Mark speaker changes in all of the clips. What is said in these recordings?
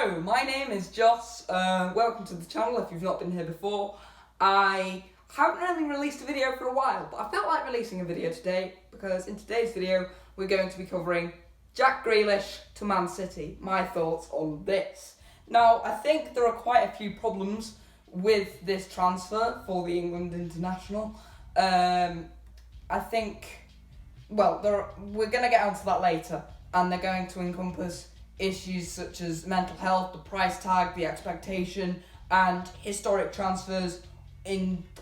Speaker 1: Hello, my name is Joss. Welcome to the channel if you've not been here before. I haven't really released a video for a while, but I felt like releasing a video today because in today's video we're going to be covering Jack Grealish to Man City. My thoughts on this. Now, I think there are quite a few problems with this transfer for the England international. I think, we're going to get onto that later, and they're going to encompass issues such as mental health, the price tag, the expectation, and historic transfers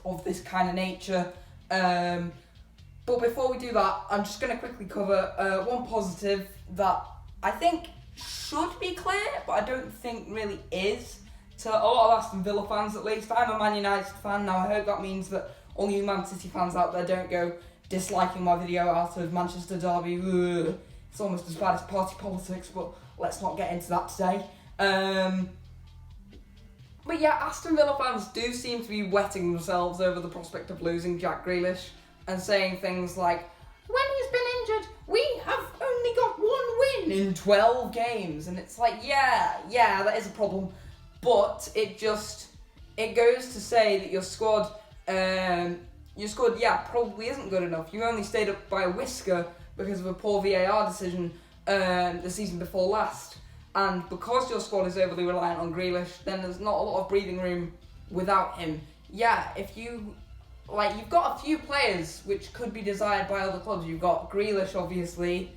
Speaker 1: of this kind of nature. But before we do that, I'm just going to quickly cover one positive that I think should be clear, but I don't think really is, to a lot of Aston Villa fans at least. I'm a Man United fan now. I hope that means that all you Man City fans out there don't go disliking my video out of Manchester derby. Ugh. It's almost as bad as party politics, but let's not get into that today. But yeah, Aston Villa fans do seem to be wetting themselves over the prospect of losing Jack Grealish and saying things like, when he's been injured, we have only got one win in 12 games. And it's like, yeah, that is a problem. But it goes to say that your squad, probably isn't good enough. You only stayed up by a whisker because of a poor VAR decision the season before last. And because your squad is overly reliant on Grealish, then there's not a lot of breathing room without him. Yeah, if you've got a few players which could be desired by other clubs. You've got Grealish, obviously,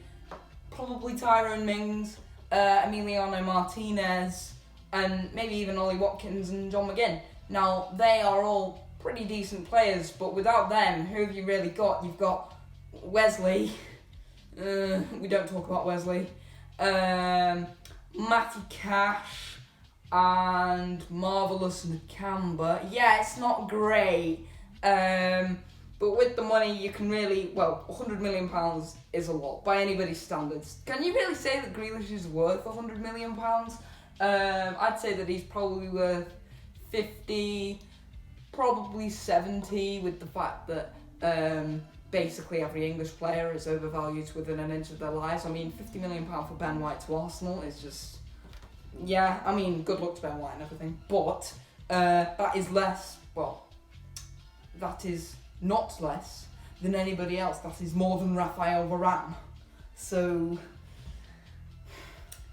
Speaker 1: probably Tyrone Mings, Emile Martinez, and maybe even Ollie Watkins and John McGinn. Now, they are all pretty decent players, but without them, who have you really got? You've got Wesley. We don't talk about Wesley. Matty Cash and Marvellous Nakamba. Yeah, it's not great. But with the money, you can really, £100 million is a lot by anybody's standards. Can you really say that Grealish is worth £100 million? I'd say that he's probably worth 50, probably 70, with the fact that basically every English player is overvalued within an inch of their lives. I mean, £50 million for Ben White to Arsenal is just, good luck to Ben White and everything. But that is that is not less than anybody else. That is more than Raphael Varane. So,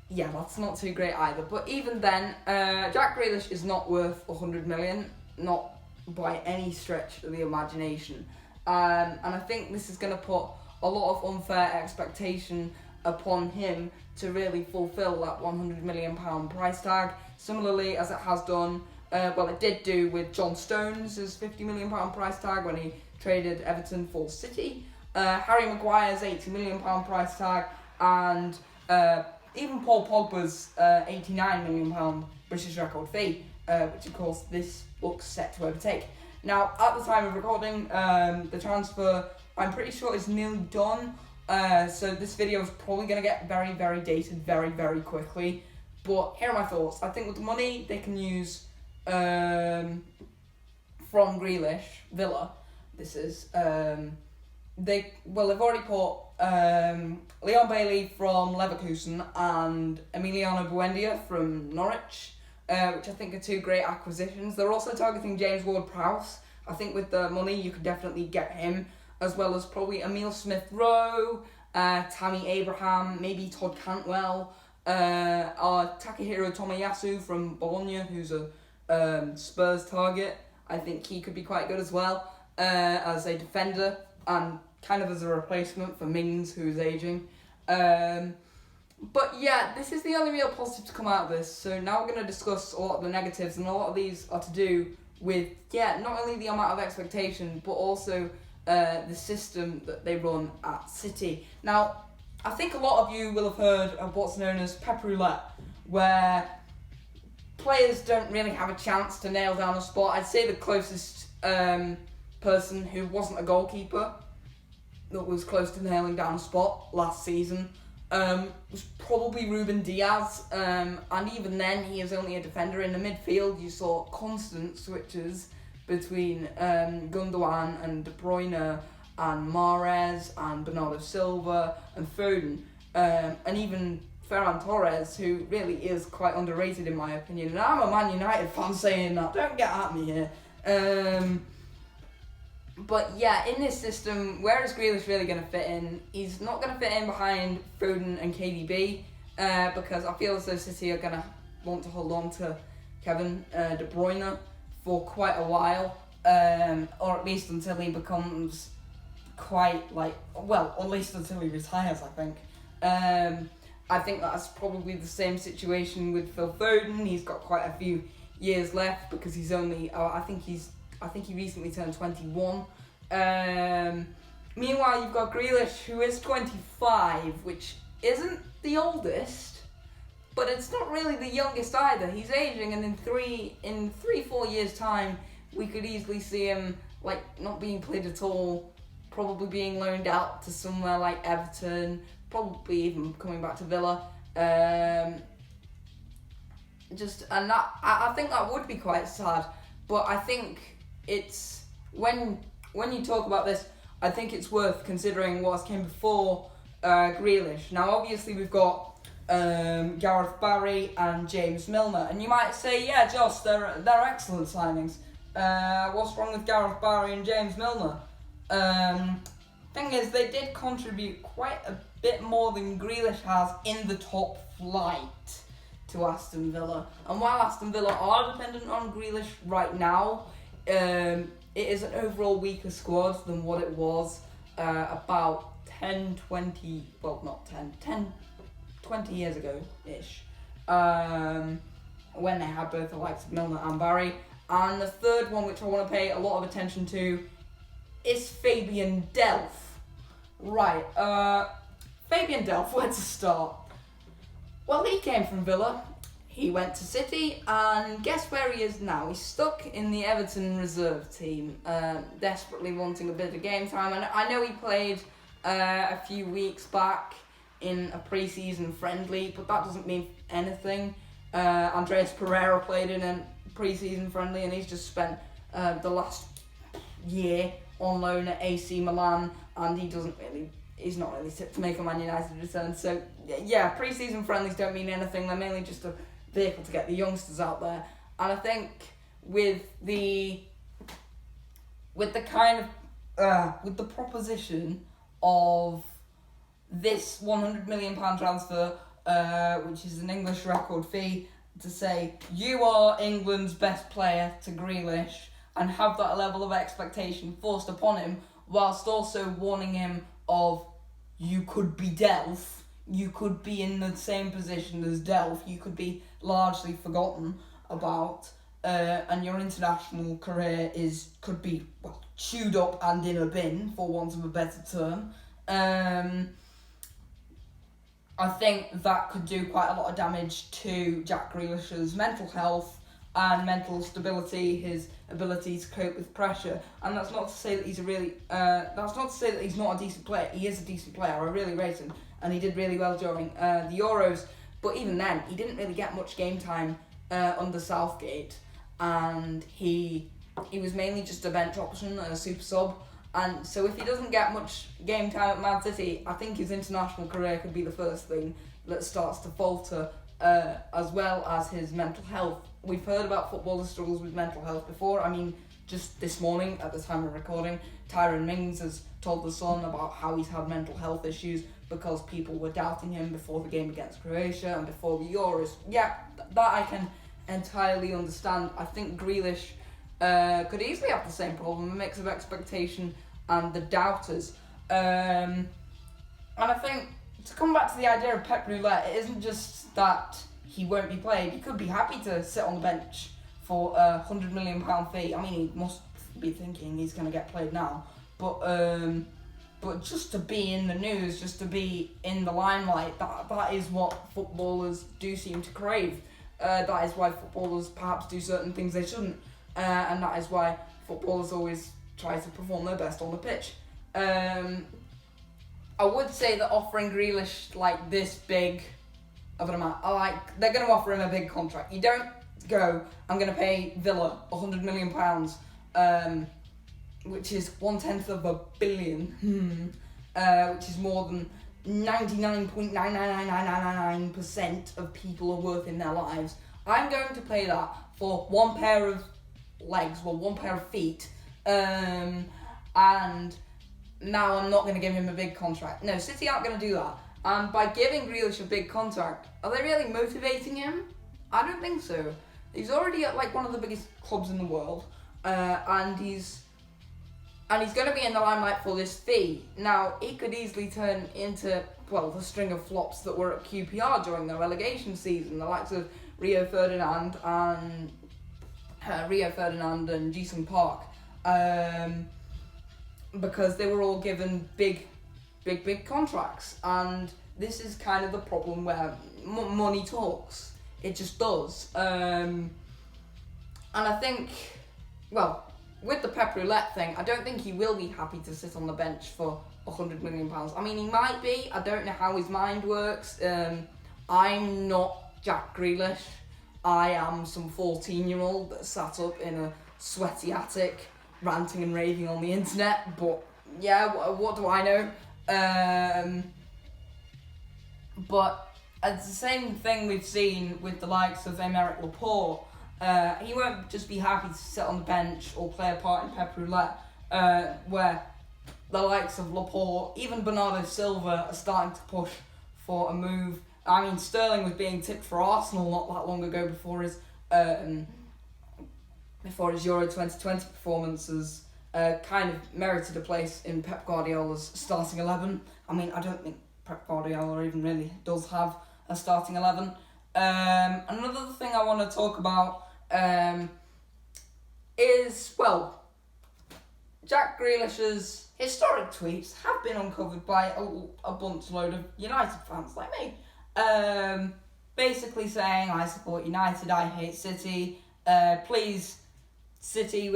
Speaker 1: yeah, that's not too great either. But even then, Jack Grealish is not worth £100 million, not by any stretch of the imagination. And I think this is going to put a lot of unfair expectation upon him to really fulfil that £100 million price tag, similarly as it has done, it did do with John Stones' £50 million price tag when he traded Everton for City, Harry Maguire's £80 million price tag, and even Paul Pogba's £89 million British record fee, which of course this looks set to overtake. Now, at the time of recording, the transfer, I'm pretty sure, is nearly done. So this video is probably going to get very, very dated very, very quickly. But here are my thoughts. I think with the money they can use from Grealish, Villa, they've already put Leon Bailey from Leverkusen and Emiliano Buendia from Norwich, which I think are two great acquisitions. They're also targeting James Ward-Prowse. I think with the money you could definitely get him, as well as probably Emile Smith-Rowe, Tammy Abraham, maybe Todd Cantwell, or Takahiro Tomiyasu from Bologna, who's a Spurs target. I think he could be quite good as well as a defender and kind of as a replacement for Mings, who's ageing. But yeah, this is the only real positive to come out of this. So now we're going to discuss a lot of the negatives, and a lot of these are to do with, not only the amount of expectation, but also the system that they run at City. Now, I think a lot of you will have heard of what's known as pep roulette, where players don't really have a chance to nail down a spot. I'd say the closest person who wasn't a goalkeeper that was close to nailing down a spot last season was probably Ruben Diaz, and even then he is only a defender. In the midfield you saw constant switches between Gundogan and De Bruyne and Mahrez and Bernardo Silva and Foden, and even Ferran Torres, who really is quite underrated in my opinion. And I'm a Man United fan saying that. Don't get at me here. But yeah, in this system, where is Grealish really going to fit in? He's not going to fit in behind Foden and KDB because I feel as though City are going to want to hold on to Kevin De Bruyne for quite a while, or at least until he becomes at least until he retires, I think. I think that's probably the same situation with Phil Foden. He's got quite a few years left because he's only, I think he recently turned 21. Meanwhile, you've got Grealish, who is 25, which isn't the oldest, but it's not really the youngest either. He's aging, and in 3-4 years' time, we could easily see him not being played at all, probably being loaned out to somewhere like Everton, probably even coming back to Villa. I think that would be quite sad. But I think it's when you talk about this, I think it's worth considering what came before Grealish. Now, obviously, we've got Gareth Barry and James Milner, and you might say, yeah, Josh, they're excellent signings. What's wrong with Gareth Barry and James Milner? Thing is, they did contribute quite a bit more than Grealish has in the top flight to Aston Villa. And while Aston Villa are dependent on Grealish right now, it is an overall weaker squad than what it was about 20 years ago-ish, when they had both the likes of Milner and Barry. And the third one, which I want to pay a lot of attention to, is Fabian Delph. Right, Fabian Delph, where to start? Well, he came from Villa, he went to City, and guess where he is now? He's stuck in the Everton reserve team, desperately wanting a bit of game time. And I know he played a few weeks back in a pre-season friendly, but that doesn't mean anything. Andreas Pereira played in a pre-season friendly, and he's just spent the last year on loan at AC Milan, and he's not really fit to make a Man United return. So yeah, pre-season friendlies don't mean anything. They're mainly just a vehicle to get the youngsters out there. And I think with the proposition of this £100 million transfer, which is an English record fee, to say you are England's best player to Grealish, and have that level of expectation forced upon him, whilst also warning him of, you could be Delph, you could be in the same position as Delph, you could be largely forgotten about, and your international career could be chewed up and in a bin, for want of a better term. I think that could do quite a lot of damage to Jack Grealish's mental health and mental stability, his ability to cope with pressure. And that's not to say that he's he's not a decent player. He is a decent player. I really rate him, and he did really well during the Euros. But even then, he didn't really get much game time under Southgate, and he was mainly just a bench option and a super sub. And so if he doesn't get much game time at Man City, I think his international career could be the first thing that starts to falter, as well as his mental health. We've heard about footballers' struggles with mental health before. I mean, just this morning, at the time of recording, Tyrone Mings has told The Sun about how he's had mental health issues because people were doubting him before the game against Croatia and before the Euros. Yeah, that I can entirely understand. I think Grealish could easily have the same problem, a mix of expectation and the doubters. And I think, to come back to the idea of Pep Roulette, it isn't just that he won't be played. He could be happy to sit on the bench for a £100 million fee. I mean, he must be thinking he's going to get played now. But just to be in the news, just to be in the limelight, that is what footballers do seem to crave. That is why footballers perhaps do certain things they shouldn't. And that is why footballers always try to perform their best on the pitch. I would say that offering Grealish this big of an amount, they're going to offer him a big contract. You don't go, I'm going to pay Villa £100 million, which is 1/10 of a billion, which is more than 99.99999% of people are worth in their lives. I'm going to pay that for one pair of legs, well, one pair of feet, and now I'm not going to give him a big contract. No, City aren't going to do that. And by giving Grealish a big contract, are they really motivating him? I don't think so. He's already at like one of the biggest clubs in the world, and he's going to be in the limelight for this fee. Now, it could easily turn into, well, the string of flops that were at QPR during the relegation season, the likes of Rio Ferdinand and Ji-sung Park, because they were all given big contracts, and this is kind of the problem where money talks. It just does. And I think, well, with the Pep Roulette thing, I don't think he will be happy to sit on the bench for £100 million. I mean, he might be. I don't know how his mind works. I'm not Jack Grealish. I am some 14-year-old that sat up in a sweaty attic ranting and raving on the internet, but yeah, what do I know? But it's the same thing we've seen with the likes of Emile Laporte. He won't just be happy to sit on the bench or play a part in Pep Roulette, where the likes of Laporte, even Bernardo Silva, are starting to push for a move. I mean, Sterling was being tipped for Arsenal not that long ago before his Euro 2020 performances kind of merited a place in Pep Guardiola's starting 11. I mean, I don't think Pep Guardiola even really does have a starting 11. Another thing I want to talk about is, well, Jack Grealish's historic tweets have been uncovered by a load of United fans like me. Basically saying, I support United, I hate City, please, City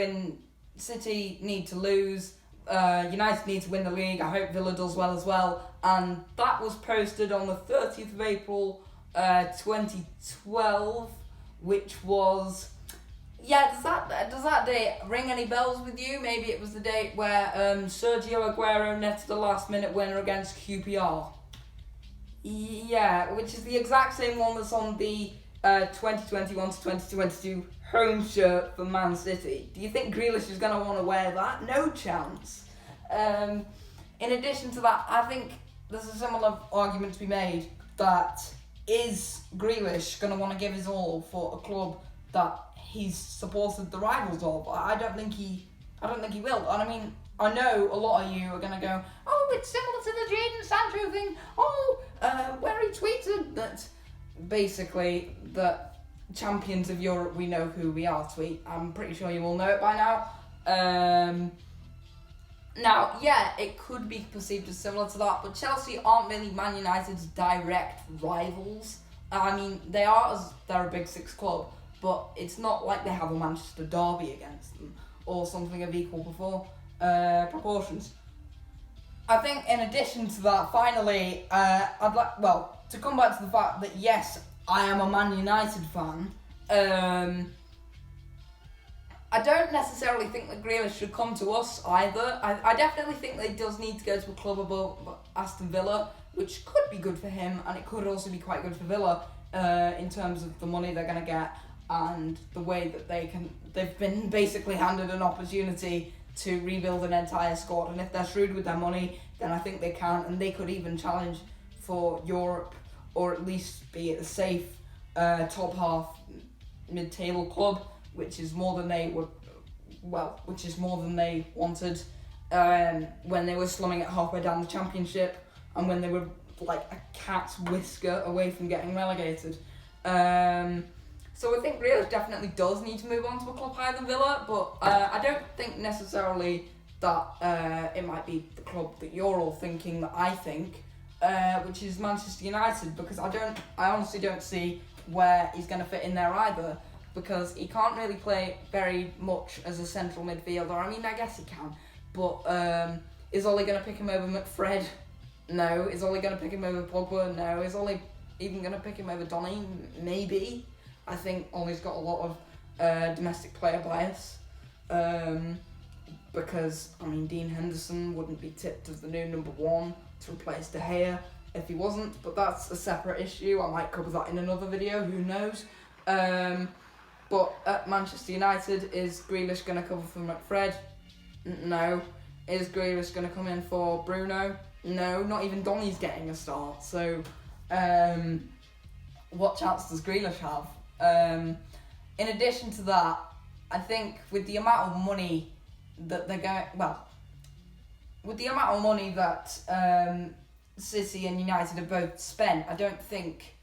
Speaker 1: need to lose, United need to win the league, I hope Villa does well as well, and that was posted on the 30th of April 2012, which was, does that date ring any bells with you? Maybe it was the date where Sergio Aguero netted a last minute winner against QPR. Yeah, which is the exact same one that's on the 2021 to 2022 home shirt for Man City. Do you think Grealish is going to want to wear that? No chance. In addition to that, I think there's a similar argument to be made that is Grealish going to want to give his all for a club that he's supported the rivals of? I don't think he will. And I mean, I know a lot of you are going to go, oh, it's similar to the Jadon Sancho thing. Where he tweeted that basically that champions of Europe, we know who we are tweet. I'm pretty sure you all know it by now. Now, yeah, it could be perceived as similar to that, but Chelsea aren't really Man United's direct rivals. I mean, they are, as they're a Big Six club, but it's not like they have a Manchester derby against them or something of equal proportions. I think in addition to that, finally, to come back to the fact that yes, I am a Man United fan, I don't necessarily think that Grealish should come to us either. I definitely think that he does need to go to a club above Aston Villa, which could be good for him, and it could also be quite good for Villa in terms of the money they're going to get and the way that they've been basically handed an opportunity to rebuild an entire squad, and if they're shrewd with their money, then I think they can, and they could even challenge for Europe, or at least be a safe top half mid-table club, which is more than they wanted when they were slumming it halfway down the championship, and when they were like a cat's whisker away from getting relegated. So I think Grealish definitely does need to move on to a club higher than Villa, but I don't think necessarily that it might be the club that you're all thinking that I think, which is Manchester United, because I honestly don't see where he's going to fit in there either, because he can't really play very much as a central midfielder. I mean, I guess he can, but is Ole going to pick him over McFred? No. Is Ole going to pick him over Pogba? No. Is Ole even going to pick him over Donny? Maybe. I think Ole's got a lot of domestic player bias, because, I mean, Dean Henderson wouldn't be tipped as the new number one to replace De Gea. if he wasn't, but that's a separate issue. I might cover that in another video, who knows. But at Manchester United, is Grealish going to cover for McFred? No. Is Grealish going to come in for Bruno? No, not even Donny's getting a start. So, what chance does Grealish have? In addition to that, I think with the amount of money that they're going, with the amount of money that City and United have both spent, I don't think,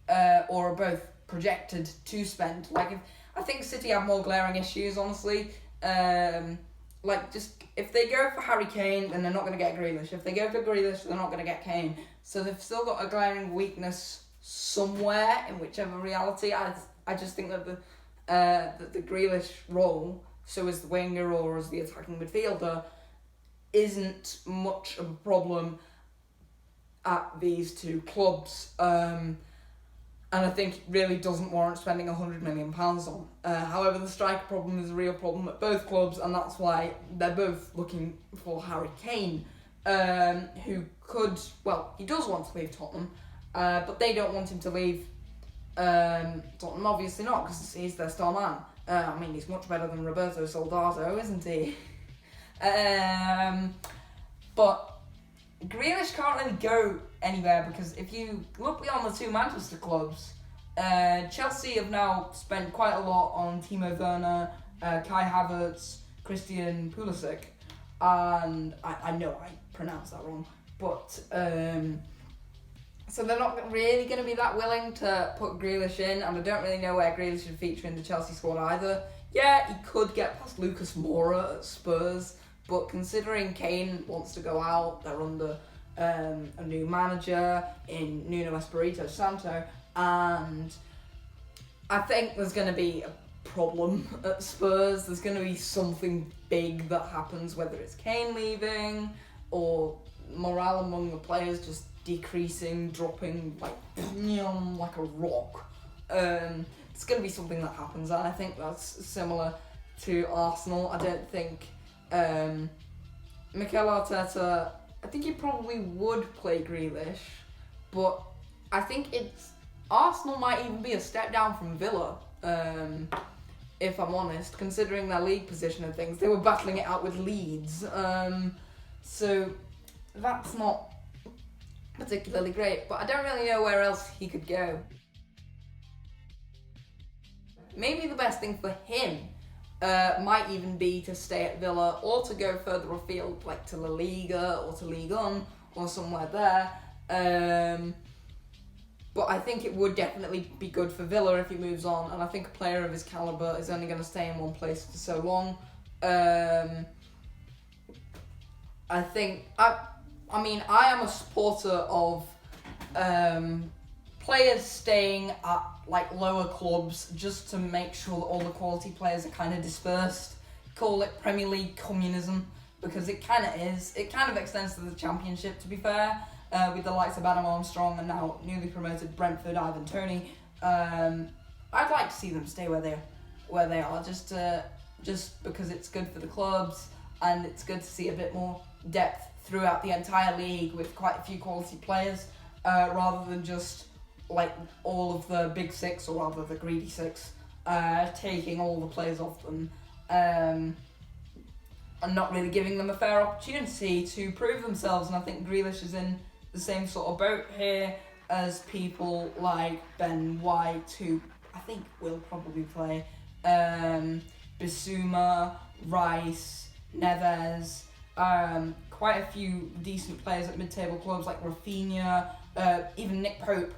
Speaker 1: or are both projected to spend. I think City have more glaring issues, honestly. If they go for Harry Kane, then they're not going to get Grealish. If they go for Grealish, they're not going to get Kane. So they've still got a glaring weakness somewhere in whichever reality. I just think that the Grealish role, so as the winger or as the attacking midfielder, isn't much of a problem at these two clubs. And I think it really doesn't warrant spending £100 million on. However, the striker problem is a real problem at both clubs, and that's why they're both looking for Harry Kane, who could, he does want to leave Tottenham, but they don't want him to leave Tottenham, obviously not, because he's their star man. He's much better than Roberto Soldado, isn't he? But Grealish can't really go anywhere, because if you look beyond the two Manchester clubs, Chelsea have now spent quite a lot on Timo Werner, Kai Havertz, Christian Pulisic, and I know I pronounced that wrong, but so they're not really going to be that willing to put Grealish in, and I don't really know where Grealish should feature in the Chelsea squad either. Yeah, he could get past Lucas Moura at Spurs, but considering Kane wants to go out, they're under a new manager in Nuno Espirito Santo, and I think there's going to be a problem at Spurs. There's going to be something big that happens, whether it's Kane leaving or morale among the players just decreasing, dropping like a rock. It's going to be something that happens, and I think that's similar to Arsenal. I don't think Mikel Arteta, I think he probably would play Grealish, but I think Arsenal might even be a step down from Villa, if I'm honest, considering their league position and things. They were battling it out with Leeds, so that's not particularly great, but I don't really know where else he could go. Maybe the best thing for him might even be to stay at Villa, or to go further afield, like to La Liga or to Ligue 1 or somewhere there. But I think it would definitely be good for Villa if he moves on, and I think a player of his calibre is only going to stay in one place for so long. I am a supporter of players staying at lower clubs just to make sure that all the quality players are kind of dispersed. Call it Premier League communism, because it kind of is. It kind of extends to the Championship, to be fair, with the likes of Adam Armstrong and now newly promoted Brentford Ivan Toney. I'd like to see them stay where they are, just because it's good for the clubs, and it's good to see a bit more depth throughout the entire league with quite a few quality players, rather than just all of the big six, or rather the greedy six, taking all the players off them, and not really giving them a fair opportunity to prove themselves. And I think Grealish is in the same sort of boat here as people like Ben White, who I think will probably play, Bissouma, Rice, Neves, quite a few decent players at mid-table clubs like Rafinha, even Nick Pope,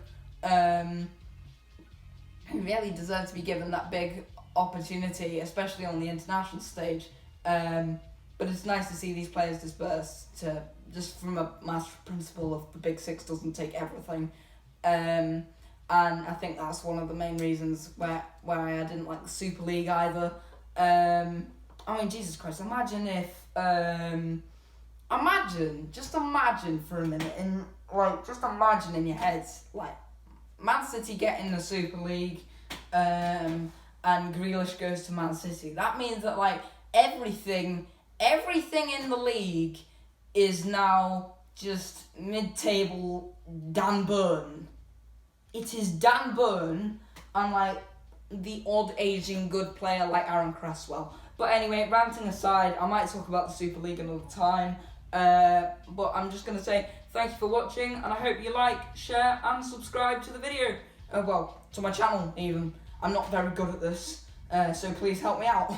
Speaker 1: who really deserve to be given that big opportunity, especially on the international stage. But it's nice to see these players dispersed, just from a master principle of the Big Six doesn't take everything. And I think that's one of the main reasons why I didn't like the Super League either. Jesus Christ, imagine if... Just imagine for a minute, just imagine in your heads, Man City getting the Super League, and Grealish goes to Man City. That means that everything in the league is now just mid-table Dan Burn. It is Dan Burn and like the odd aging good player like Aaron Cresswell. But anyway, ranting aside, I might talk about the Super League another time. But I'm just going to say thank you for watching, and I hope you like, share and subscribe to the video. Well, to my channel even. I'm not very good at this, so please help me out.